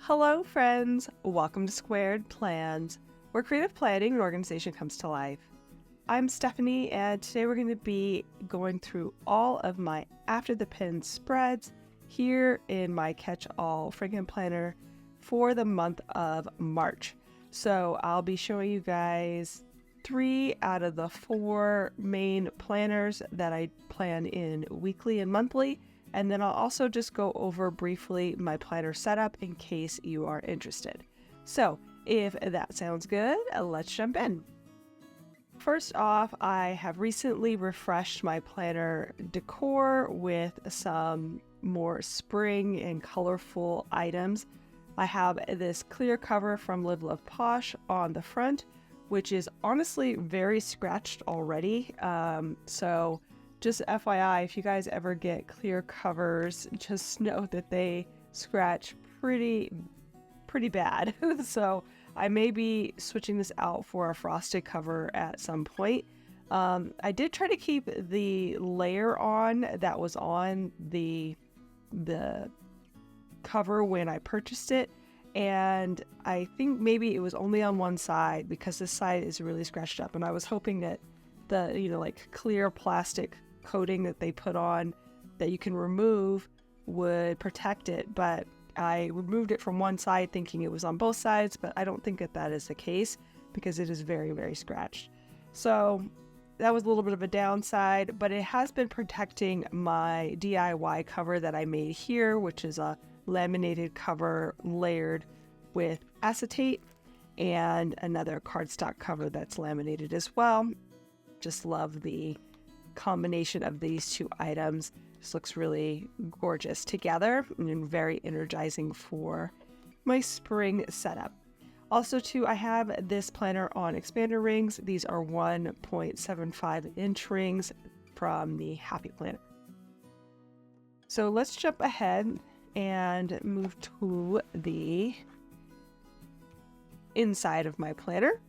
Hello, friends. Welcome to Squared Plans, where creative planning and organization comes to life. I'm Stephanie, and today we're going to be going through all of my after the pen spreads here in my catch-all Frankenplanner for the month of March. So I'll be showing you guys 3 out of the 4 main planners that I plan in weekly and monthly. And then I'll also just go over briefly my planner setup in case you are interested. So if that sounds good, let's jump in. First off, I have recently refreshed my planner decor with some more spring and colorful items. I have this clear cover from Live Love Posh on the front, which is honestly very scratched already. So just FYI, if you guys ever get clear covers, just know that they scratch pretty bad. So I may be switching this out for a frosted cover at some point. I did try to keep the layer on that was on the cover when I purchased it, and I think maybe it was only on one side because this side is really scratched up, and I was hoping that the like clear plastic coating that they put on that you can remove would protect it, but I removed it from one side thinking it was on both sides, but I don't think that is the case because it is very scratched. So that was a little bit of a downside, but it has been protecting my DIY cover that I made here, which is a laminated cover layered with acetate, and another cardstock cover that's laminated as well. Just love the combination of these two items. This looks really gorgeous together and very energizing for my spring setup. Also too, I have this planner on expander rings. These are 1.75 inch rings from the Happy Planner. So let's jump ahead and move to the inside of my planner.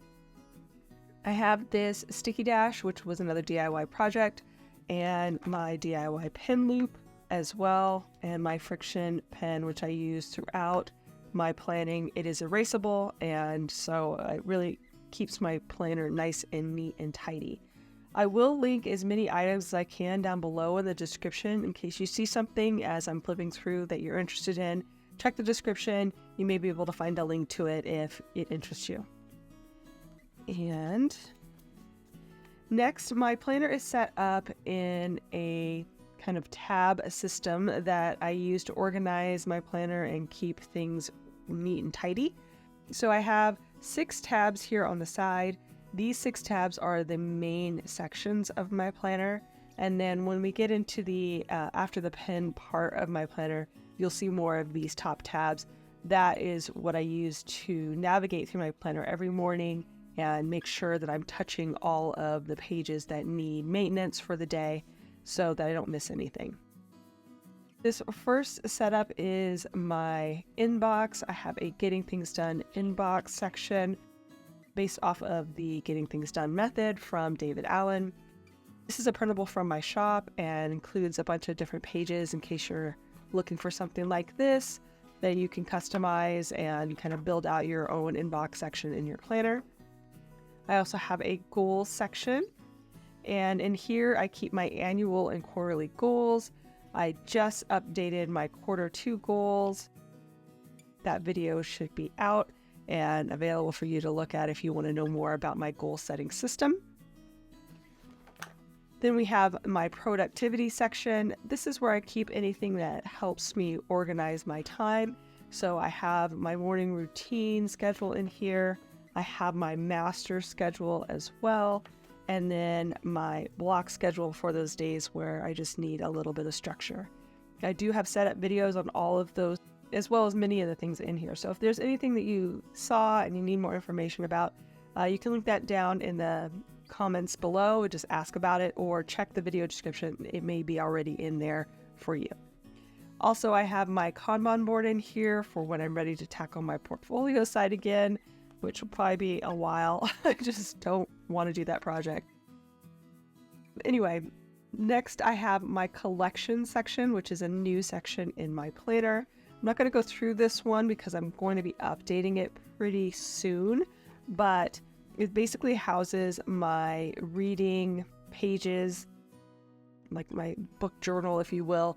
I have this sticky dash, which was another DIY project, and my DIY pen loop as well, and my friction pen, which I use throughout my planning. It is erasable, and so it really keeps my planner nice and neat and tidy. I will link as many items as I can down below in the description in case you see something as I'm flipping through that you're interested in. Check the description. You may be able to find a link to it if it interests you. And next, my planner is set up in a kind of tab system that I use to organize my planner and keep things neat and tidy. So I have 6 tabs here on the side. These 6 tabs are the main sections of my planner. And then when we get into the after the pen part of my planner, you'll see more of these top tabs. That is what I use to navigate through my planner every morning and make sure that I'm touching all of the pages that need maintenance for the day so that I don't miss anything. This first setup is my inbox. I have a Getting Things Done inbox section based off of the Getting Things Done method from David Allen. This is a printable from my shop and includes a bunch of different pages in case you're looking for something like this that you can customize and kind of build out your own inbox section in your planner. I also have a goals section, and in here I keep my annual and quarterly goals. I just updated my quarter 2 goals. That video should be out and available for you to look at if you want to know more about my goal setting system. Then we have my productivity section. This is where I keep anything that helps me organize my time. So I have my morning routine schedule in here. I have my master schedule as well, and then my block schedule for those days where I just need a little bit of structure. I do have setup videos on all of those, as well as many of the things in here. So if there's anything that you saw and you need more information about, you can link that down in the comments below. Just ask about it or check the video description. It may be already in there for you. Also, I have my Kanban board in here for when I'm ready to tackle my portfolio side again, which will probably be a while. I just don't want to do that project. Anyway, next I have my collection section, which is a new section in my planner. I'm not going to go through this one because I'm going to be updating it pretty soon, but it basically houses my reading pages, like my book journal, if you will,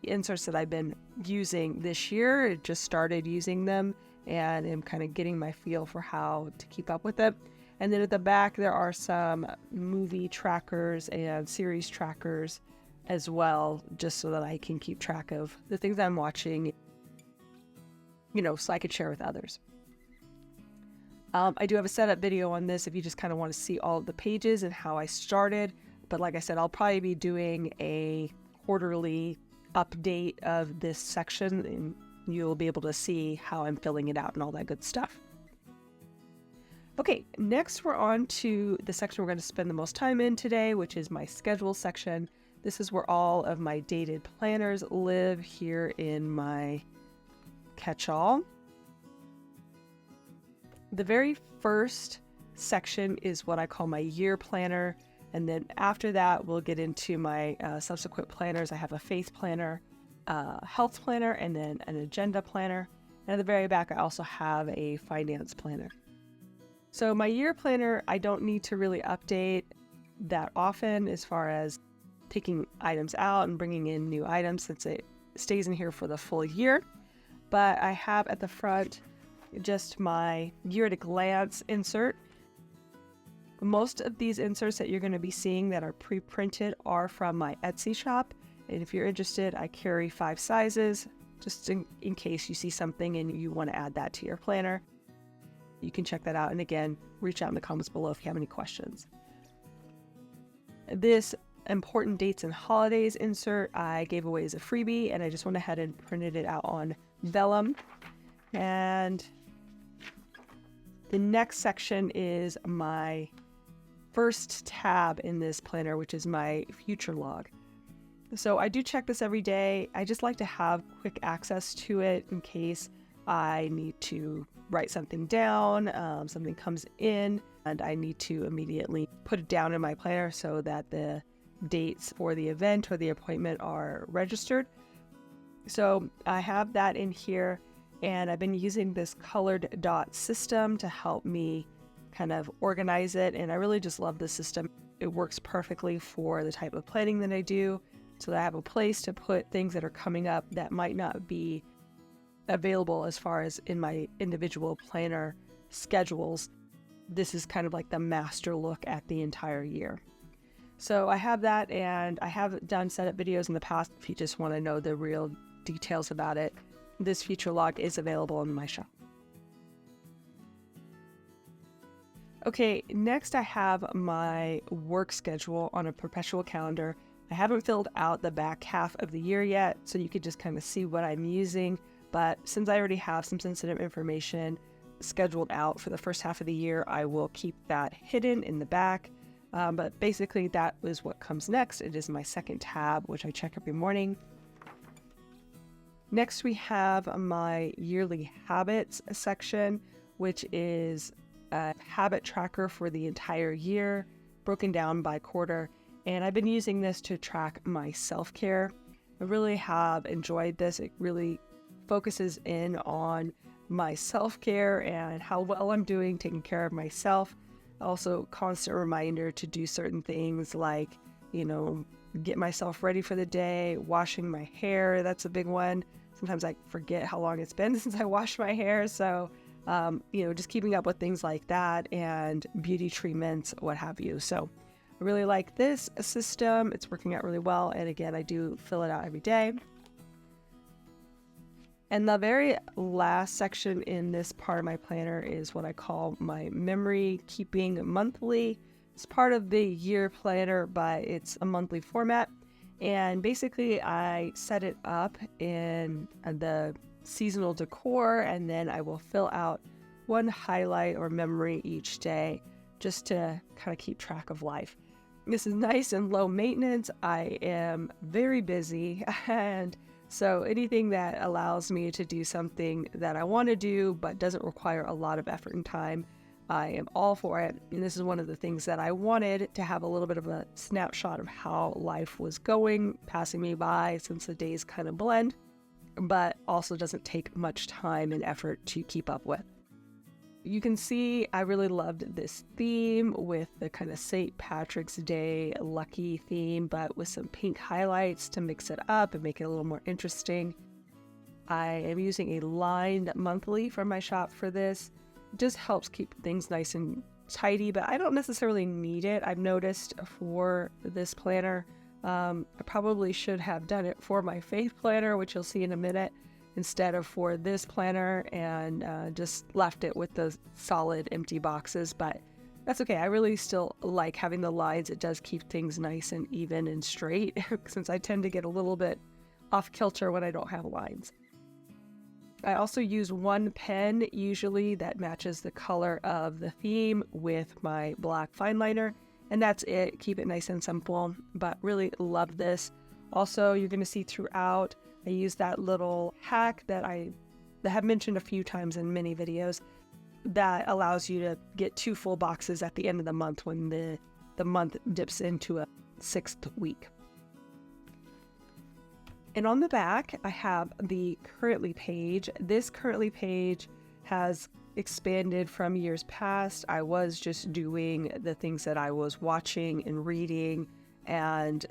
the inserts that I've been using this year. I just started using them and am kind of getting my feel for how to keep up with it. And then at the back, there are some movie trackers and series trackers as well, just so that I can keep track of the things I'm watching, so I could share with others. I do have a setup video on this if you just kind of want to see all of the pages and how I started. But like I said, I'll probably be doing a quarterly update of this section, and you'll be able to see how I'm filling it out and all that good stuff. Okay, next we're on to the section we're going to spend the most time in today, which is my schedule section. This is where all of my dated planners live here in my catch-all. The very first section is what I call my year planner. And then after that, we'll get into my subsequent planners. I have a faith planner, health planner, and then an agenda planner. And at the very back, I also have a finance planner. So my year planner, I don't need to really update that often as far as taking items out and bringing in new items, since it stays in here for the full year. But I have at the front just my year at a glance insert. Most of these inserts that you're going to be seeing that are pre-printed are from my Etsy shop. And if you're interested, I carry 5 sizes, just in case you see something and you want to add that to your planner. You can check that out. And again, reach out in the comments below if you have any questions. This important dates and holidays insert I gave away as a freebie, and I just went ahead and printed it out on vellum. And the next section is my first tab in this planner, which is my future log. So I do check this every day. I just like to have quick access to it in case I need to write something down, something comes in, and I need to immediately put it down in my planner so that the dates for the event or the appointment are registered. So I have that in here, and I've been using this colored dot system to help me kind of organize it, and I really just love this system. It works perfectly for the type of planning that I do, so that I have a place to put things that are coming up that might not be available as far as in my individual planner schedules. This is kind of like the master look at the entire year. So I have that, and I have done setup videos in the past if you just want to know the real details about it. This future log is available in my shop. Okay, next I have my work schedule on a perpetual calendar. I haven't filled out the back half of the year yet, so you could just kind of see what I'm using. But since I already have some sensitive information scheduled out for the first half of the year, I will keep that hidden in the back. But basically that is what comes next. It is my second tab, which I check every morning. Next we have my yearly habits section, which is a habit tracker for the entire year, broken down by quarter. And I've been using this to track my self-care. I really have enjoyed this. It really focuses in on my self-care and how well I'm doing taking care of myself. Also, constant reminder to do certain things like, get myself ready for the day, washing my hair. That's a big one. Sometimes I forget how long it's been since I washed my hair. So, just keeping up with things like that, and beauty treatments, what have you. So I really like this system. It's working out really well. And again, I do fill it out every day. And the very last section in this part of my planner is what I call my memory keeping monthly. It's part of the year planner, but it's a monthly format. And basically I set it up in the seasonal decor, and then I will fill out one highlight or memory each day just to kind of keep track of life. This is nice and low maintenance. I am very busy, and so anything that allows me to do something that I want to do but doesn't require a lot of effort and time, I am all for it. And this is one of the things that I wanted to have a little bit of a snapshot of how life was going, passing me by since the days kind of blend. but also doesn't take much time and effort to keep up with. You can see I really loved this theme with the kind of St. Patrick's Day lucky theme, but with some pink highlights to mix it up and make it a little more interesting. I am using a lined monthly from my shop for this. It just helps keep things nice and tidy, but I don't necessarily need it. I've noticed for this planner, I probably should have done it for my faith planner, which you'll see in a minute, instead of for this planner, and just left it with the solid empty boxes, but that's okay. I really still like having the lines. It does keep things nice and even and straight since I tend to get a little bit off kilter when I don't have lines. I also use one pen usually that matches the color of the theme with my black fine liner, and that's it. Keep it nice and simple, but really love this. Also, you're going to see throughout, I use that little hack that I have mentioned a few times in many videos that allows you to get 2 full boxes at the end of the month when the month dips into a 6th week. And on the back, I have the currently page. This currently page has expanded from years past. I was just doing the things that I was watching and reading and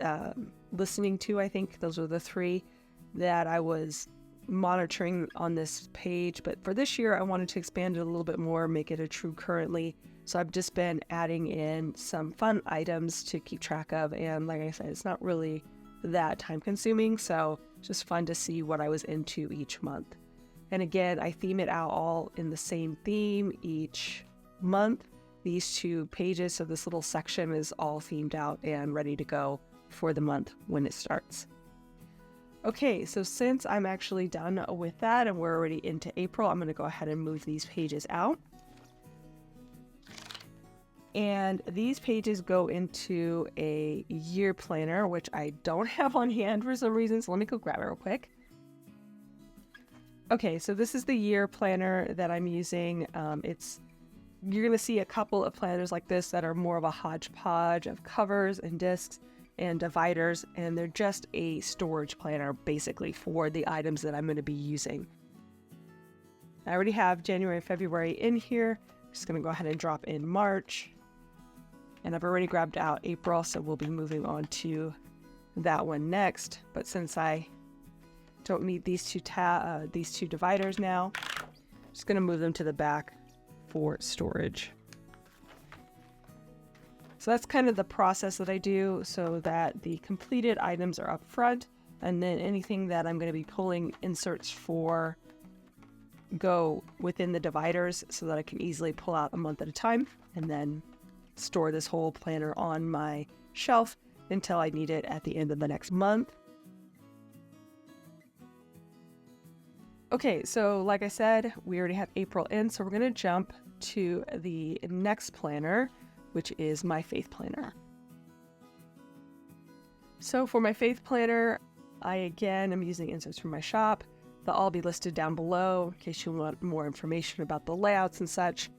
listening to. I think those were the 3 that I was monitoring on this page. But for this year, I wanted to expand it a little bit more, make it a true currently. So I've just been adding in some fun items to keep track of. And like I said, it's not really that time consuming, so just fun to see what I was into each month. And again, I theme it out all in the same theme each month. These 2 pages, so this little section is all themed out and ready to go for the month when it starts. Okay, so since I'm actually done with that and we're already into April, I'm going to go ahead and move these pages out. And these pages go into a year planner, which I don't have on hand for some reason, so let me go grab it real quick. Okay, so this is the year planner that I'm using. You're going to see a couple of planners like this that are more of a hodgepodge of covers and discs and dividers, and they're just a storage planner basically for the items that I'm going to be using. I already have January and February in here. I'm just going to go ahead and drop in March. And I've already grabbed out April, so we'll be moving on to that one next. But since I don't need these two dividers now, I'm just going to move them to the back for storage. So that's kind of the process that I do, so that the completed items are up front, and then anything that I'm going to be pulling inserts for go within the dividers so that I can easily pull out a month at a time, and then store this whole planner on my shelf until I need it at the end of the next month. Okay, so like I said, we already have April in, so we're going to jump to the next planner, which is my faith planner. So for my faith planner, I again am using inserts from my shop. They'll all be listed down below in case you want more information about the layouts and such.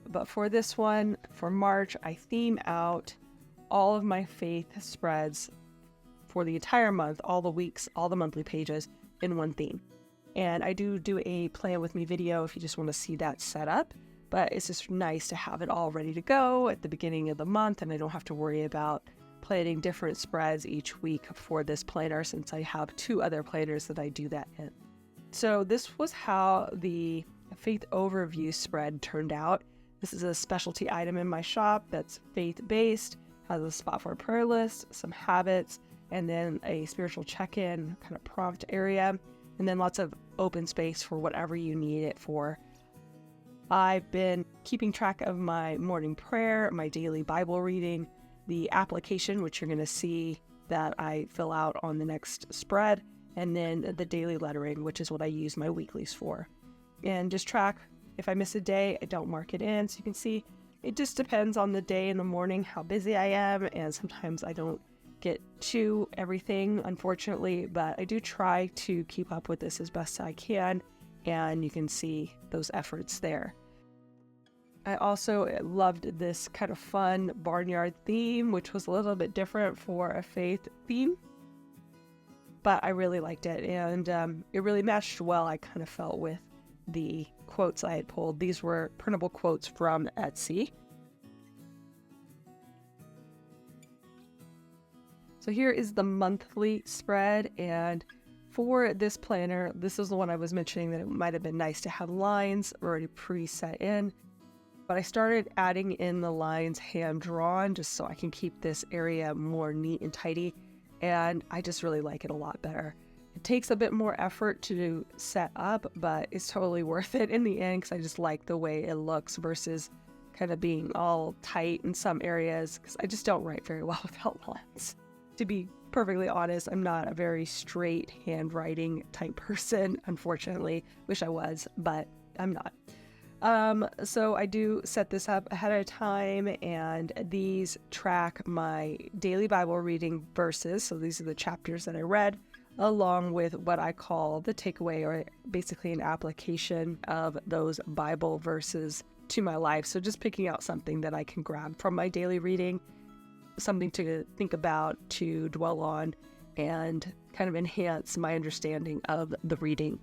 But for this one, for March, I theme out all of my faith spreads for the entire month, all the weeks, all the monthly pages in one theme. And I do a plan with me video if you just want to see that set up. But it's just nice to have it all ready to go at the beginning of the month, and I don't have to worry about planning different spreads each week for this planner since I have 2 other planners that I do that in. So this was how the faith overview spread turned out. This is a specialty item in my shop that's faith-based, has a spot for a prayer list, some habits, and then a spiritual check-in kind of prompt area, and then lots of open space for whatever you need it for. I've been keeping track of my morning prayer, my daily Bible reading, the application, which you're going to see that I fill out on the next spread, and then the daily lettering, which is what I use my weeklies for. And just track, if I miss a day, I don't mark it in. So you can see it just depends on the day in the morning, how busy I am, and sometimes I don't get to everything, unfortunately, but I do try to keep up with this as best I can. And you can see those efforts there. I also loved this kind of fun barnyard theme, which was a little bit different for a faith theme. but I really liked it, and it really matched well, I kind of felt, with the quotes I had pulled. These were printable quotes from Etsy. So here is the monthly spread, and for this planner, this is the one I was mentioning that it might have been nice to have lines already preset in, but I started adding in the lines hand-drawn just so I can keep this area more neat and tidy, and I just really like it a lot better. It takes a bit more effort to set up, but it's totally worth it in the end because I just like the way it looks versus kind of being all tight in some areas, because I just don't write very well without lines. To be perfectly honest, I'm not a very straight handwriting type person, unfortunately. Wish I was, but I'm not. So I do set this up ahead of time, and these track my daily Bible reading verses. So these are the chapters that I read, along with what I call the takeaway, or basically an application of those Bible verses to my life. So just picking out something that I can grab from my daily reading, something to think about, to dwell on, and kind of enhance my understanding of the reading.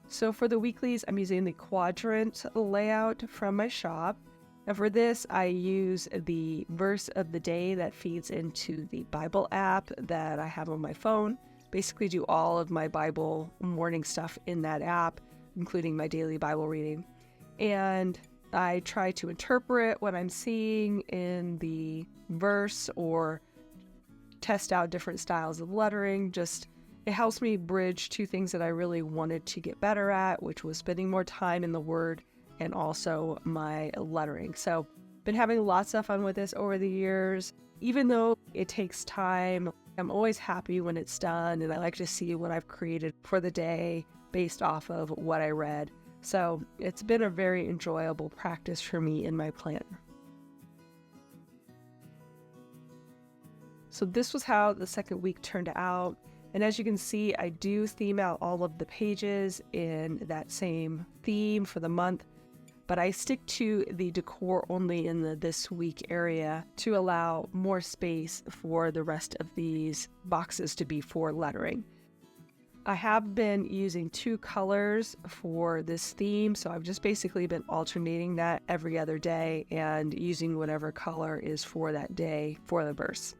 So for the weeklies, I'm using the quadrant layout from my shop. And for this, I use the verse of the day that feeds into the Bible app that I have on my phone. Basically do all of my Bible morning stuff in that app, including my daily Bible reading. And I try to interpret what I'm seeing in the verse or test out different styles of lettering. It helps me bridge two things that I really wanted to get better at, which was spending more time in the Word and also my lettering. So been having lots of fun with this over the years. Even though it takes time, I'm always happy when it's done, and I like to see what I've created for the day based off of what I read. So it's been a very enjoyable practice for me in my planner. So this was how the second week turned out. And as you can see, I do theme out all of the pages in that same theme for the month, but I stick to the decor only in the this week area to allow more space for the rest of these boxes to be for lettering. I have been using two colors for this theme, so I've just basically been alternating that every other day and using whatever color is for that day for the verse.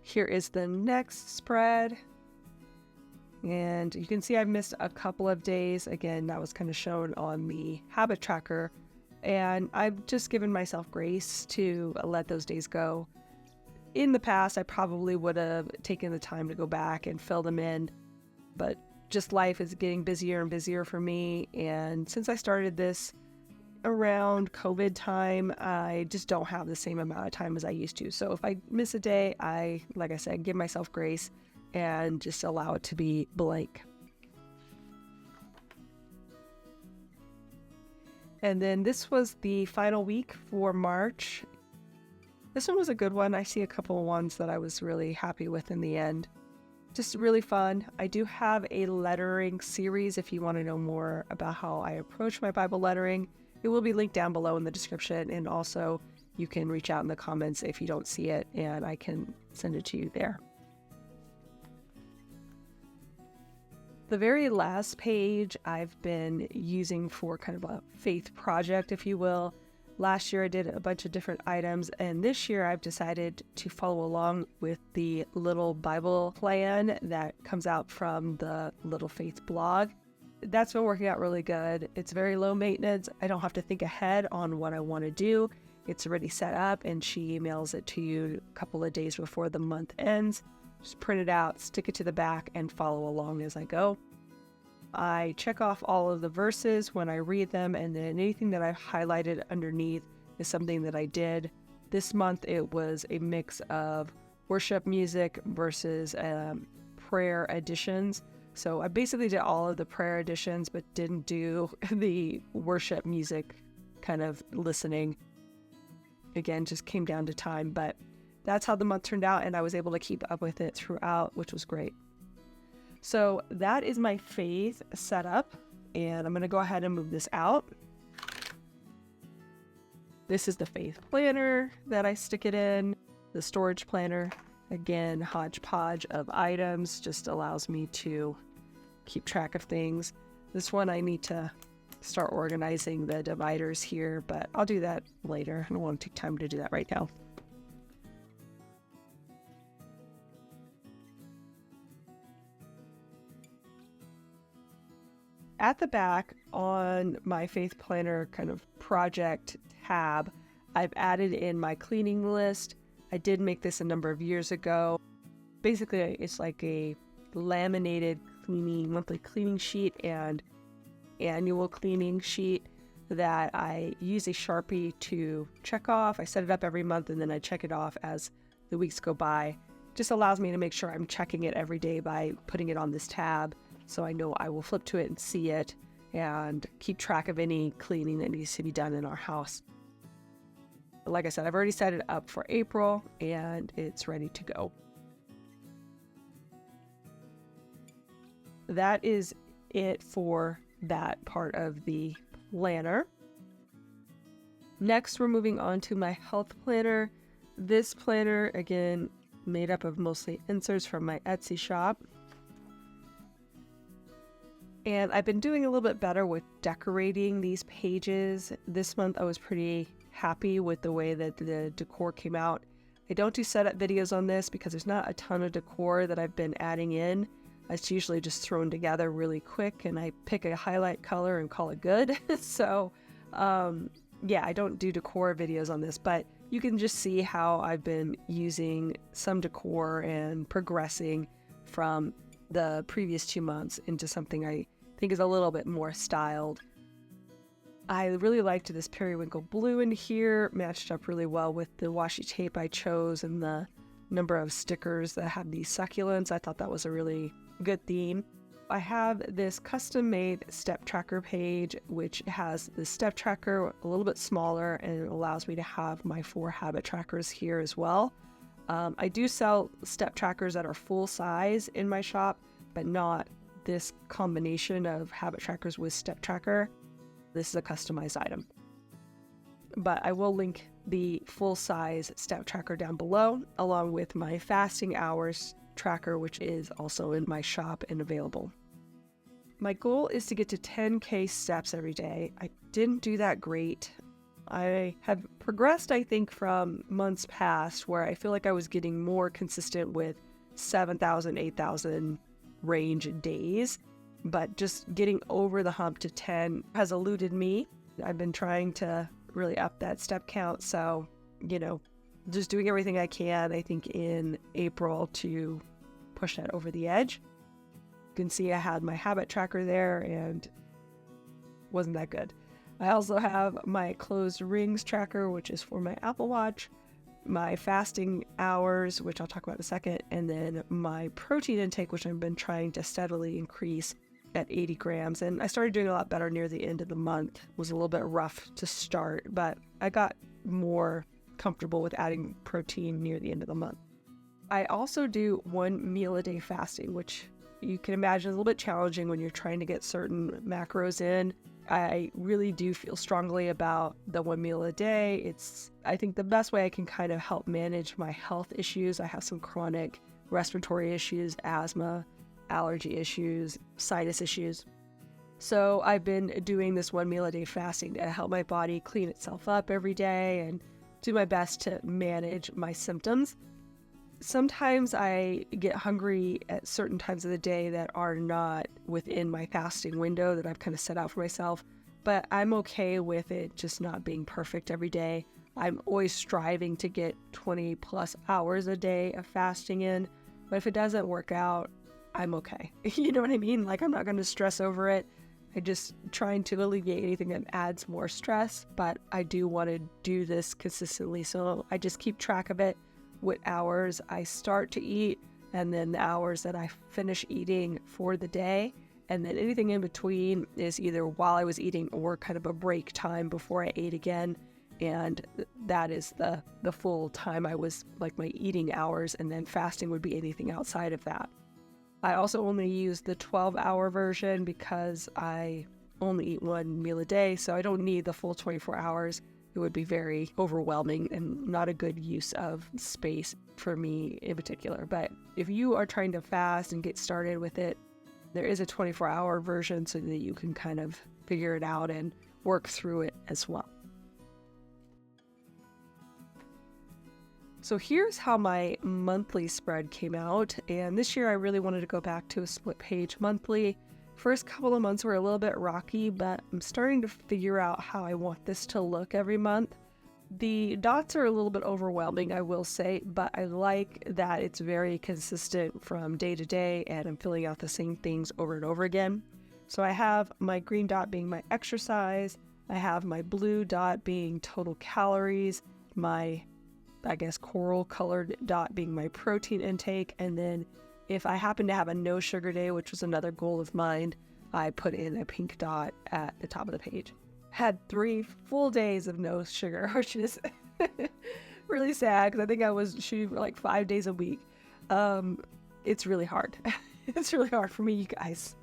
Here is the next spread, and you can see I missed a couple of days. Again, that was kind of shown on the habit tracker, and I've just given myself grace to let those days go. In the past, I probably would have taken the time to go back and fill them in, but just life is getting busier and busier for me. And since I started this around COVID time, I just don't have the same amount of time as I used to. So if I miss a day, like I said, give myself grace and just allow it to be blank. And then this was the final week for March. This one was a good one. I see a couple of ones that I was really happy with in the end. Just really fun. I do have a lettering series if you want to know more about how I approach my Bible lettering. It will be linked down below in the description, and also you can reach out in the comments if you don't see it, and I can send it to you there. The very last page I've been using for kind of a faith project, if you will. Last year I did a bunch of different items, and this year I've decided to follow along with the Little Bible plan that comes out from the Little Faith blog. That's been working out really good. It's very low maintenance. I don't have to think ahead on what I want to do. It's already set up, and she emails it to you a couple of days before the month ends. Just print it out, stick it to the back, and follow along as I go. I check off all of the verses when I read them, and then anything that I've highlighted underneath is something that I did. This month it was a mix of worship music versus prayer editions. So I basically did all of the prayer editions, but didn't do the worship music kind of listening. Again, just came down to time, but that's how the month turned out, and I was able to keep up with it throughout, which was great. So that is my faith setup, and I'm going to go ahead and move this out. This is the Faith Planner that I stick it in. The storage planner, again, hodgepodge of items, just allows me to keep track of things. This one I need to start organizing the dividers here, but I'll do that later. I don't want to take time to do that right now. At the back on my Faith Planner kind of project tab, I've added in my cleaning list. I did make this a number of years ago. Basically, it's like a laminated monthly cleaning sheet and annual cleaning sheet that I use a Sharpie to check off. I set it up every month and then I check it off as the weeks go by. Just allows me to make sure I'm checking it every day by putting it on this tab. So I know I will flip to it and see it and keep track of any cleaning that needs to be done in our house. Like I said, I've already set it up for April and it's ready to go. That is it for that part of the planner. Next, we're moving on to my health planner. This planner, again, made up of mostly inserts from my Etsy shop. And I've been doing a little bit better with decorating these pages. This month I was pretty happy with the way that the decor came out. I don't do setup videos on this because there's not a ton of decor that I've been adding in. It's usually just thrown together really quick and I pick a highlight color and call it good. So yeah, I don't do decor videos on this, but you can just see how I've been using some decor and progressing from the previous 2 months into something I think is a little bit more styled. I really liked this periwinkle blue in here, matched up really well with the washi tape I chose and the number of stickers that have these succulents. I thought that was a really good theme. I have this custom made step tracker page, which has the step tracker a little bit smaller and it allows me to have my 4 habit trackers here as well. I do sell step trackers that are full size in my shop, but not this combination of habit trackers with step tracker. This is a customized item. But I will link the full size step tracker down below, along with my fasting hours tracker, which is also in my shop and available. My goal is to get to 10K steps every day. I didn't do that great. I have progressed, I think, from months past where I feel like I was getting more consistent with 7,000, 8,000 range days, but just getting over the hump to 10 has eluded me. I've been trying to really up that step count, so, just doing everything I can, I think, in April to push that over the edge. You can see I had my habit tracker there and wasn't that good. I also have my closed rings tracker, which is for my Apple Watch, my fasting hours, which I'll talk about in a second, and then my protein intake, which I've been trying to steadily increase at 80 grams. And I started doing a lot better near the end of the month. It was a little bit rough to start, but I got more comfortable with adding protein near the end of the month. I also do 1 meal a day fasting, which you can imagine is a little bit challenging when you're trying to get certain macros in. I really do feel strongly about the 1 meal a day. It's, I think, the best way I can kind of help manage my health issues. I have some chronic respiratory issues, asthma, allergy issues, sinus issues. So I've been doing this 1 meal a day fasting to help my body clean itself up every day and do my best to manage my symptoms. Sometimes I get hungry at certain times of the day that are not within my fasting window that I've kind of set out for myself, but I'm okay with it just not being perfect every day. I'm always striving to get 20 plus hours a day of fasting in, but if it doesn't work out, I'm okay. You know what I mean? Like, I'm not going to stress over it. I just trying to alleviate anything that adds more stress, but I do want to do this consistently, so I just keep track of it. What hours I start to eat, and then the hours that I finish eating for the day. And then anything in between is either while I was eating or kind of a break time before I ate again. And that is the full time I was, like, my eating hours, and then fasting would be anything outside of that. I also only use the 12-hour version because I only eat 1 meal a day, so I don't need the full 24 hours. it would be very overwhelming and not a good use of space for me in particular. But if you are trying to fast and get started with it, there is a 24-hour version so that you can kind of figure it out and work through it as well. So here's how my monthly spread came out. And this year I really wanted to go back to a split page monthly. First couple of months were a little bit rocky, but I'm starting to figure out how I want this to look every month. The dots are a little bit overwhelming, I will say, but I like that it's very consistent from day to day and I'm filling out the same things over and over again. So I have my green dot being my exercise, I have my blue dot being total calories, my, I guess, coral colored dot being my protein intake, and then if I happen to have a no sugar day, which was another goal of mine, I put in a pink dot at the top of the page. Had 3 full days of no sugar, which is really sad because I think I was shooting for like 5 days a week. It's really hard. It's really hard for me, you guys.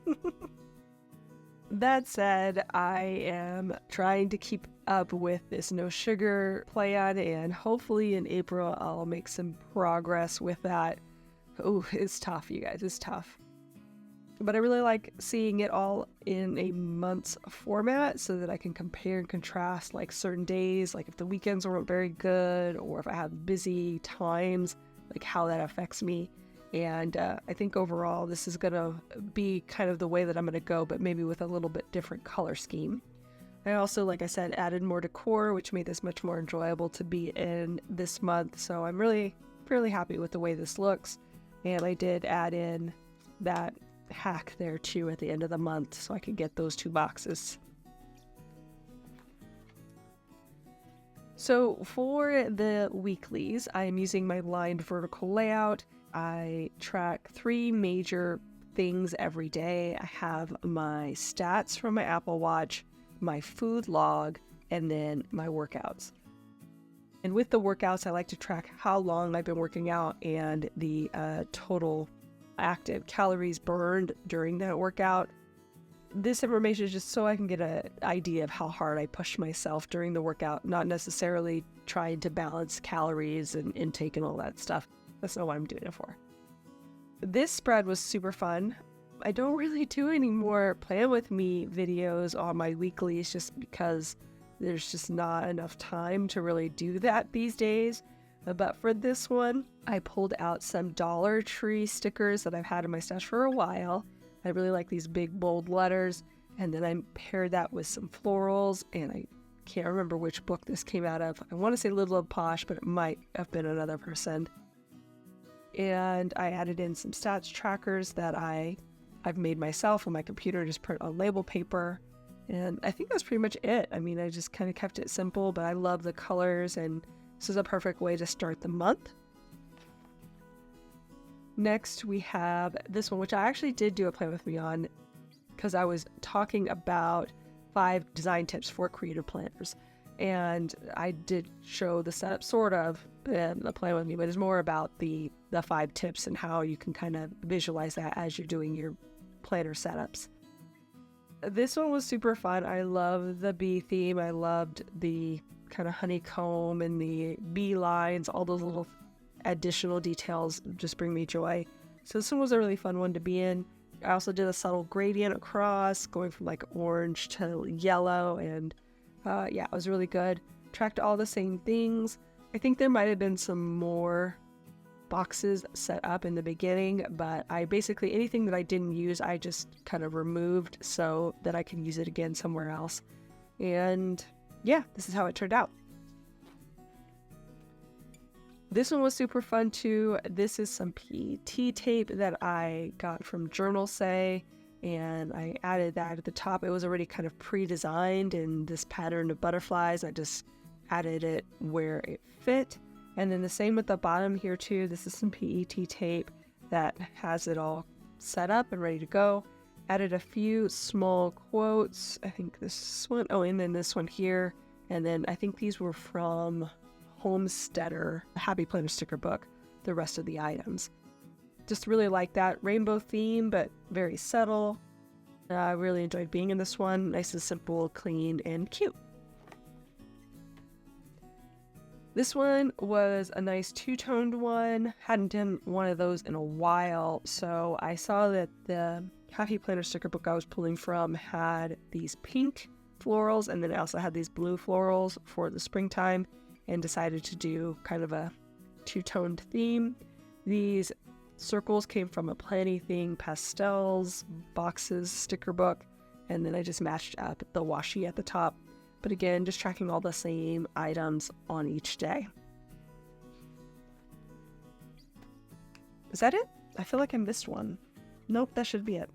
That said, I am trying to keep up with this no sugar plan, and hopefully in April I'll make some progress with that. Oh, it's tough, you guys. It's tough. But I really like seeing it all in a month's format so that I can compare and contrast like certain days, like if the weekends weren't very good or if I have busy times, like how that affects me. And I think overall this is going to be kind of the way that I'm going to go, but maybe with a little bit different color scheme. I also, like I said, added more decor, which made this much more enjoyable to be in this month. So I'm really fairly happy with the way this looks. And I did add in that hack there too at the end of the month so I could get those 2 boxes. So for the weeklies, I am using my lined vertical layout. I track 3 major things every day. I have my stats from my Apple Watch, my food log, and then my workouts. And with the workouts, I like to track how long I've been working out and the total active calories burned during that workout. This information is just so I can get an idea of how hard I push myself during the workout, not necessarily trying to balance calories and intake and all that stuff. That's not what I'm doing it for. This spread was super fun. I don't really do any more plan with me videos on my weeklies just because there's just not enough time to really do that these days. But for this one, I pulled out some Dollar Tree stickers that I've had in my stash for a while. I really like these big bold letters. And then I paired that with some florals, and I can't remember which book this came out of. I want to say Little and Posh, but it might have been another person. And I added in some stats trackers that I've made myself on my computer, just print on label paper. And I think that's pretty much it. I mean, I just kind of kept it simple, but I love the colors, and this is a perfect way to start the month. Next, we have this one, which I actually did do a plan with me on because I was talking about 5 design tips for creative planners. And I did show the setup sort of in the plan with me, but it's more about the 5 tips and how you can kind of visualize that as you're doing your planner setups. This one was super fun. I love the bee theme. I loved the kind of honeycomb and the bee lines, all those little additional details just bring me joy. So this one was a really fun one to be in. I also did a subtle gradient across, going from like orange to yellow, and yeah, it was really good. Tracked all the same things. I think there might have been some more boxes set up in the beginning, but I basically, anything that I didn't use, I just kind of removed so that I can use it again somewhere else. And yeah, this is how it turned out. This one was super fun too. This is some PET tape that I got from Journal Say, and I added that at the top. It was already kind of pre-designed in this pattern of butterflies. I just added it where it fit. And then the same with the bottom here too. This is some PET tape that has it all set up and ready to go. Added a few small quotes. I think this one, oh, and then this one here. And then I think these were from Homesteader, Happy Planner sticker book, the rest of the items. Just really like that rainbow theme, but very subtle. I really enjoyed being in this one. Nice and simple, clean, and cute. This one was a nice two-toned one. Hadn't done one of those in a while, so I saw that the Happy Planner sticker book I was pulling from had these pink florals, and then I also had these blue florals for the springtime, and decided to do kind of a two-toned theme. These circles came from a Planny Thing Pastels boxes sticker book, and then I just matched up the washi at the top. But again, just tracking all the same items on each day. Is that it? I feel like I missed one. Nope, that should be it.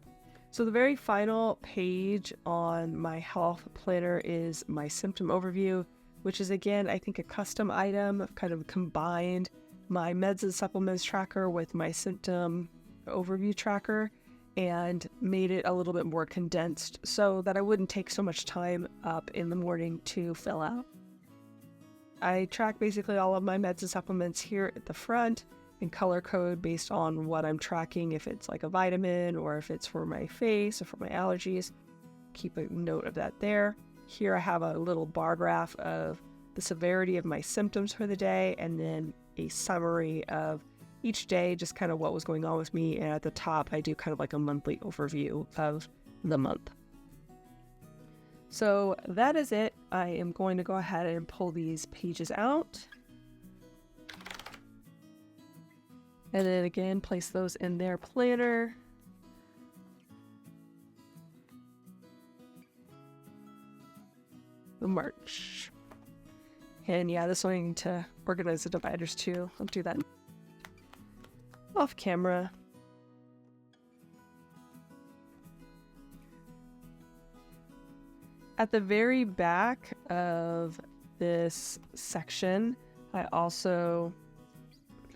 So the very final page on my health planner is my symptom overview, which is again, I think a custom item. I've kind of combined my meds and supplements tracker with my symptom overview tracker and made it a little bit more condensed so that I wouldn't take so much time up in the morning to fill out. I track basically all of my meds and supplements here at the front in color code based on what I'm tracking, if it's like a vitamin or if it's for my face or for my allergies. Keep a note of that there. Here I have a little bar graph of the severity of my symptoms for the day, and then a summary of each day, just kind of what was going on with me. And at the top, I do kind of like a monthly overview of the month. So that is it. I am going to go ahead and pull these pages out. And then again, place those in their planner. The March. And yeah, this one I need to organize the dividers too. I'll do that off camera. At the very back of this section, I also,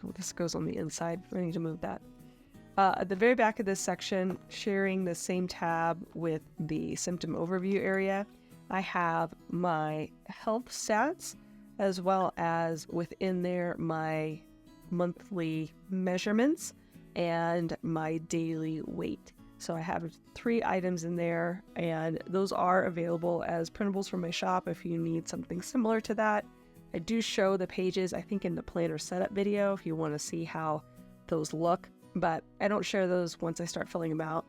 oh, this goes on the inside. I need to move that. At the very back of this section, sharing the same tab with the symptom overview area, I have my health stats, as well as within there my monthly measurements and my daily weight. So I have 3 items in there, and those are available as printables from my shop if you need something similar to that. I do show the pages, I think, in the planner setup video if you want to see how those look, but I don't share those once I start filling them out.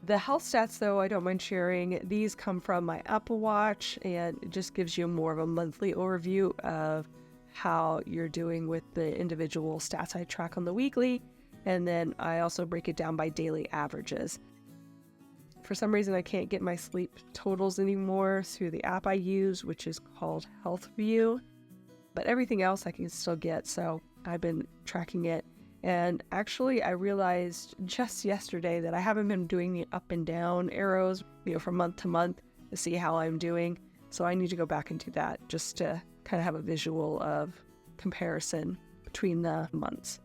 The health stats, though, I don't mind sharing. These come from my Apple Watch, and it just gives you more of a monthly overview of how you're doing with the individual stats I track on the weekly, and then I also break it down by daily averages. For some reason, I can't get my sleep totals anymore through the app I use, which is called Health View, but everything else I can still get, so I've been tracking it. And actually, I realized just yesterday that I haven't been doing the up and down arrows, from month to month to see how I'm doing. So I need to go back and do that just to kind of have a visual of comparison between the months.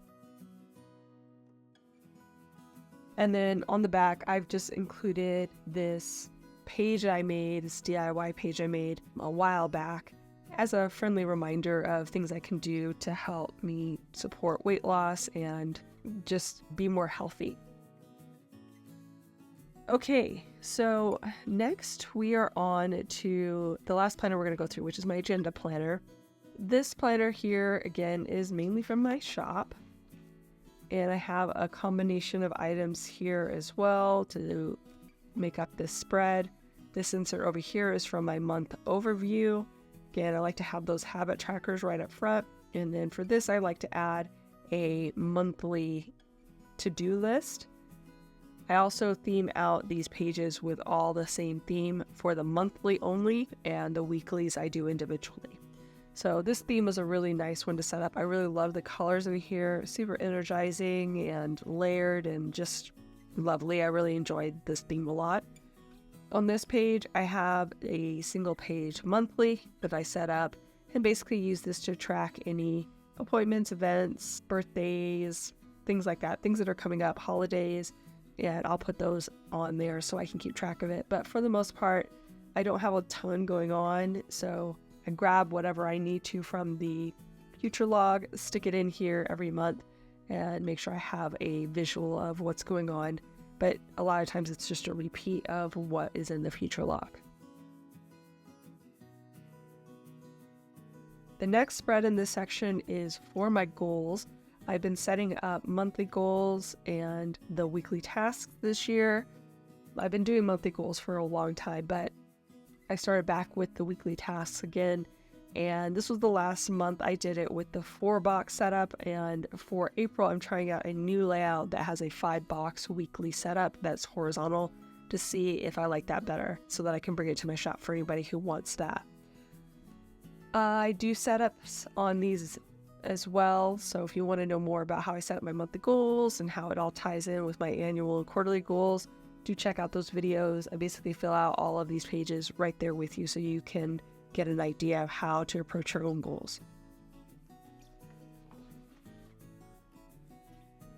And then on the back, I've just included this page I made, this DIY page I made a while back, as a friendly reminder of things I can do to help me support weight loss and just be more healthy. Okay, so next we are on to the last planner we're going to go through, which is my agenda planner. This planner here, again, is mainly from my shop. And I have a combination of items here as well to make up this spread. This insert over here is from my month overview. Again, I like to have those habit trackers right up front. And then for this, I like to add a monthly to-do list. I also theme out these pages with all the same theme for the monthly only, and the weeklies I do individually. So this theme was a really nice one to set up. I really love the colors in here, super energizing and layered and just lovely. I really enjoyed this theme a lot. On this page, I have a single page monthly that I set up and basically use this to track any appointments, events, birthdays, things like that, things that are coming up, holidays, and I'll put those on there so I can keep track of it. But for the most part, I don't have a ton going on, so I grab whatever I need to from the future log, stick it in here every month, and make sure I have a visual of what's going on. But a lot of times it's just a repeat of what is in the future log. The next spread in this section is for my goals. I've been setting up monthly goals and the weekly tasks this year. I've been doing monthly goals for a long time, but I started back with the weekly tasks again. And this was the last month I did it with the 4-box setup. And for April, I'm trying out a new layout that has a 5-box weekly setup that's horizontal to see if I like that better so that I can bring it to my shop for anybody who wants that. I do setups on these as well. So if you want to know more about how I set up my monthly goals and how it all ties in with my annual and quarterly goals, do check out those videos. I basically fill out all of these pages right there with you so you can get an idea of how to approach your own goals.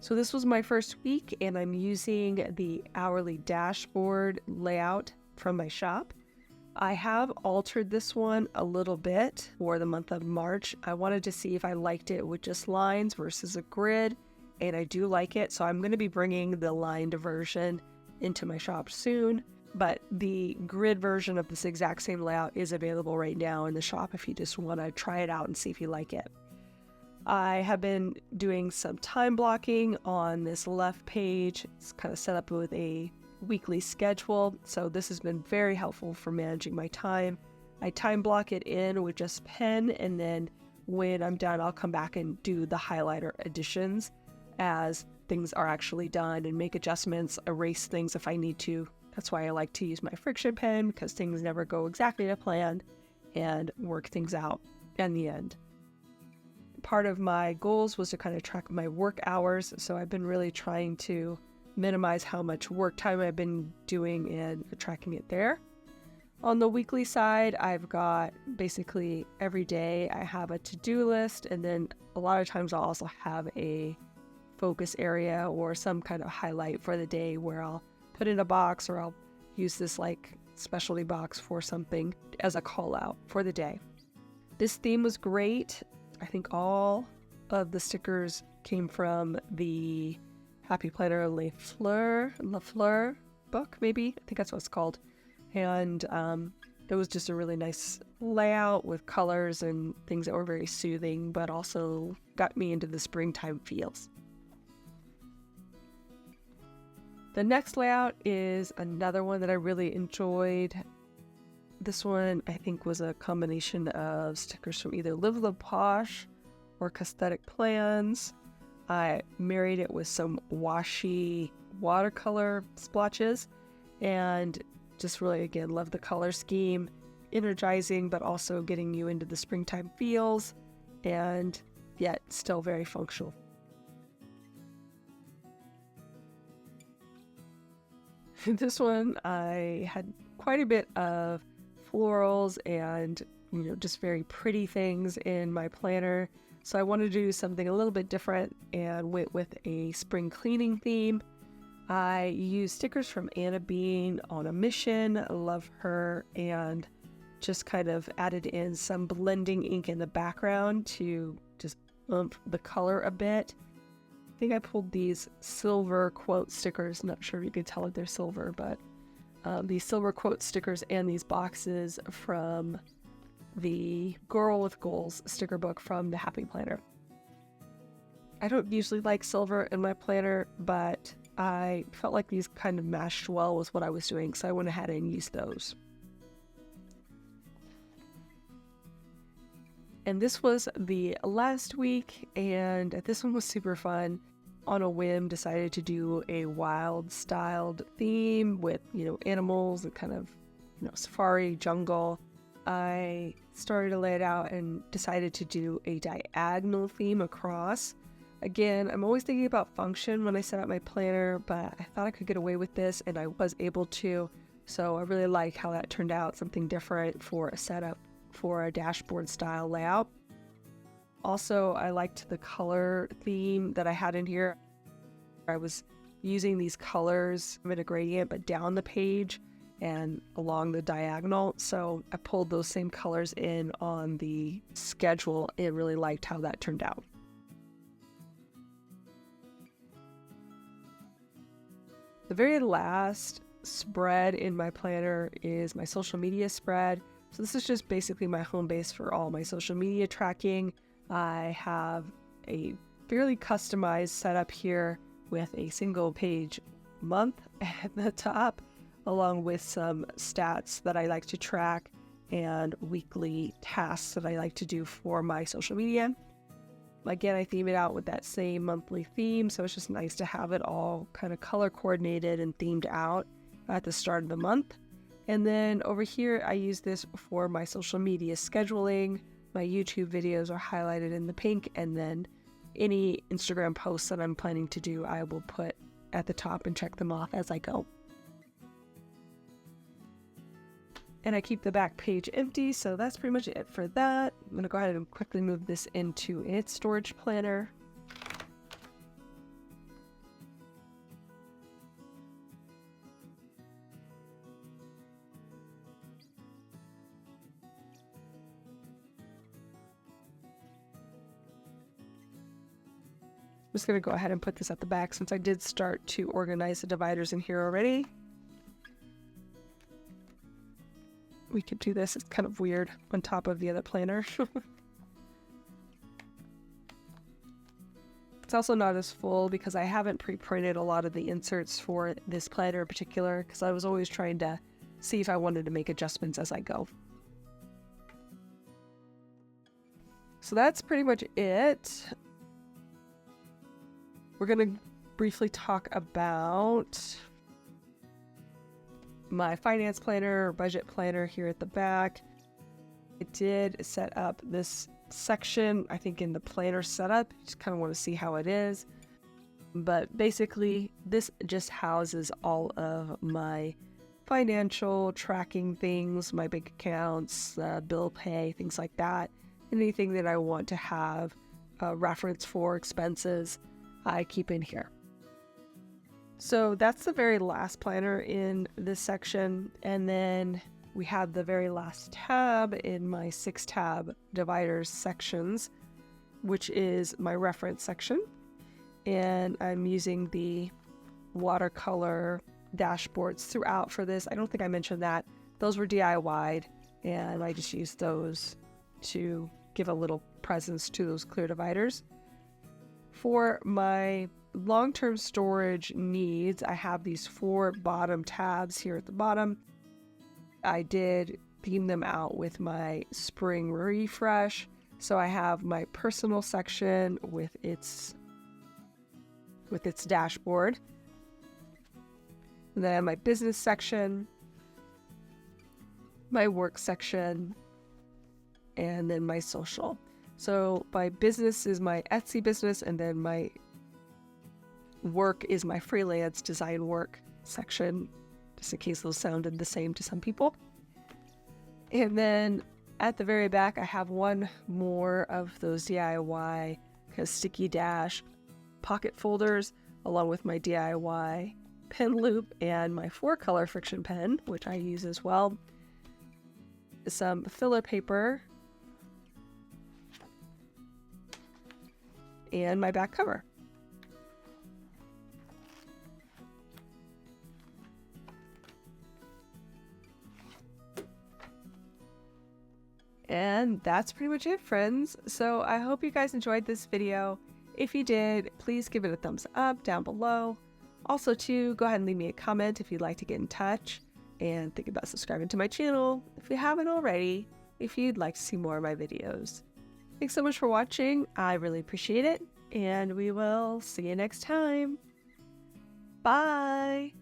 So this was my first week, and I'm using the hourly dashboard layout from my shop. I have altered this one a little bit for the month of March. I wanted to see if I liked it with just lines versus a grid, and I do like it. So I'm going to be bringing the lined version into my shop soon. But the grid version of this exact same layout is available right now in the shop if you just want to try it out and see if you like it. I have been doing some time blocking on this left page. It's kind of set up with a weekly schedule, so this has been very helpful for managing my time. I time block it in with just pen, and then when I'm done, I'll come back and do the highlighter additions as things are actually done and make adjustments, erase things if I need to. That's why I like to use my friction pen, because things never go exactly to plan, and work things out in the end. Part of my goals was to kind of track my work hours, so I've been really trying to minimize how much work time I've been doing and tracking it there. On the weekly side, I've got basically every day I have a to-do list, and then a lot of times I'll also have a focus area or some kind of highlight for the day where I'll put in a box, or I'll use this like specialty box for something as a call out for the day. This theme was great. I think all of the stickers came from the Happy Planner Le Fleur book, maybe. I think that's what it's called. And it was just a really nice layout with colors and things that were very soothing, but also got me into the springtime feels. The next layout is another one that I really enjoyed. This one, I think, was a combination of stickers from either Live La Posh or Cosmetic Plans. I married it with some washi watercolor splotches, and just really, again, love the color scheme. Energizing, but also getting you into the springtime feels, and yet still very functional. This one, I had quite a bit of florals and, just very pretty things in my planner. So I wanted to do something a little bit different and went with a spring cleaning theme. I used stickers from Anna Bean on a Mission. I love her, and just kind of added in some blending ink in the background to just bump the color a bit. I think I pulled these silver quote stickers. Not sure if you can tell if they're silver, but these silver quote stickers and these boxes from the Girl with Goals sticker book from the Happy Planner. I don't usually like silver in my planner, but I felt like these kind of matched well with what I was doing, so I went ahead and used those. And this was the last week, and this one was super fun. On a whim, decided to do a wild styled theme with, animals and kind of, safari, jungle. I started to lay it out and decided to do a diagonal theme across. Again, I'm always thinking about function when I set up my planner, but I thought I could get away with this, and I was able to. So I really like how that turned out, something different for a setup for a dashboard style layout. Also, I liked the color theme that I had in here. I was using these colors in a gradient, but down the page and along the diagonal. So I pulled those same colors in on the schedule and really liked how that turned out. The very last spread in my planner is my social media spread. So this is just basically my home base for all my social media tracking. I have a fairly customized setup here with a single page month at the top, along with some stats that I like to track and weekly tasks that I like to do for my social media. Again, I theme it out with that same monthly theme, so it's just nice to have it all kind of color coordinated and themed out at the start of the month. And then over here, I use this for my social media scheduling. My YouTube videos are highlighted in the pink, and then any Instagram posts that I'm planning to do, I will put at the top and check them off as I go. And I keep the back page empty, so that's pretty much it for that. I'm going to go ahead and quickly move this into its storage planner. I'm just going to go ahead and put this at the back since I did start to organize the dividers in here already. We could do this, it's kind of weird, on top of the other planner. It's also not as full because I haven't pre-printed a lot of the inserts for this planner in particular, because I was always trying to see if I wanted to make adjustments as I go. So that's pretty much it. We're going to briefly talk about my finance planner or budget planner here at the back. I did set up this section, I think, in the planner setup. Just kind of want to see how it is. But basically, this just houses all of my financial tracking things, my bank accounts, bill pay, things like that. Anything that I want to have a reference for expenses, I keep in here. So that's the very last planner in this section. And then we have the very last tab in my 6-tab dividers sections, which is my reference section. And I'm using the watercolor dashboards throughout for this. I don't think I mentioned that. Those were DIY'd, and I just used those to give a little presence to those clear dividers. For my long-term storage needs, I have these 4 bottom tabs here at the bottom. I did theme them out with my spring refresh. So I have my personal section with its dashboard. And then my business section, my work section, and then my social. So my business is my Etsy business, and then my work is my freelance design work section, just in case those sounded the same to some people. And then at the very back, I have one more of those DIY kind of sticky dash pocket folders, along with my DIY pen loop and my 4-color friction pen, which I use as well. Some filler paper, and my back cover. And that's pretty much it, friends. So I hope you guys enjoyed this video. If you did, please give it a thumbs up down below. Also, too, go ahead and leave me a comment if you'd like to get in touch, and think about subscribing to my channel if you haven't already, if you'd like to see more of my videos. Thanks so much for watching. I really appreciate it, and we will see you next time. Bye!